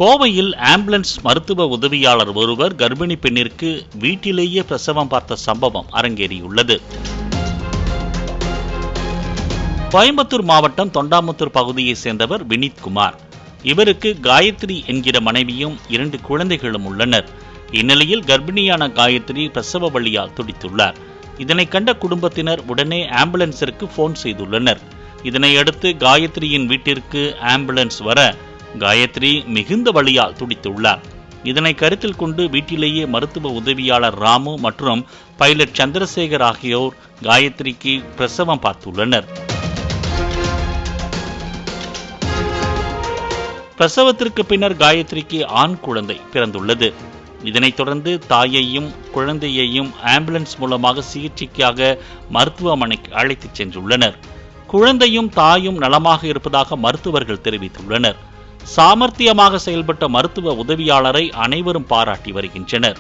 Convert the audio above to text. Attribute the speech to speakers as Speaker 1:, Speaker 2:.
Speaker 1: கோவையில் ஆம்புலன்ஸ் மருத்துவ உதவியாளர் ஒருவர் கர்ப்பிணி பெண்ணிற்கு வீட்டிலேயே பிரசவம் பார்த்த சம்பவம் அரங்கேறியுள்ளது. கோயம்புத்தூர் மாவட்டம் தொண்டாமுத்தூர் பகுதியைச் சேர்ந்தவர் வினித்குமார். இவருக்கு காயத்ரி என்கிற மனைவியும் 2 குழந்தைகளும் உள்ளனர். இந்நிலையில் கர்ப்பிணியான காயத்ரி பிரசவ வலியால் துடித்துள்ளார். இதனை கண்ட குடும்பத்தினர் உடனே ஆம்புலன்ஸிற்கு போன் செய்துள்ளனர். இதனையடுத்து காயத்ரியின் வீட்டிற்கு ஆம்புலன்ஸ் வர காயத்ரி மிகுந்த வலியால் துடித்துள்ளார். இதனை கருத்தில் கொண்டு வீட்டிலேயே மருத்துவ உதவியாளர் ராமு மற்றும் பைலட் சந்திரசேகர் ஆகியோர் காயத்ரிக்கு பிரசவம் பார்த்துள்ளனர். பிரசவத்திற்கு பின்னர் காயத்ரிக்கு ஆண் குழந்தை பிறந்துள்ளது. இதனைத் தொடர்ந்து தாயையும் குழந்தையையும் ஆம்புலன்ஸ் மூலமாக சிகிச்சைக்காக மருத்துவமனைக்கு அழைத்துச் சென்றுள்ளனர். குழந்தையும் தாயும் நலமாக இருப்பதாக மருத்துவர்கள் தெரிவித்துள்ளனர். சாமர்த்தியமாக செயல்பட்ட மருத்துவ உதவியாளரை அனைவரும் பாராட்டி வருகின்றனர்.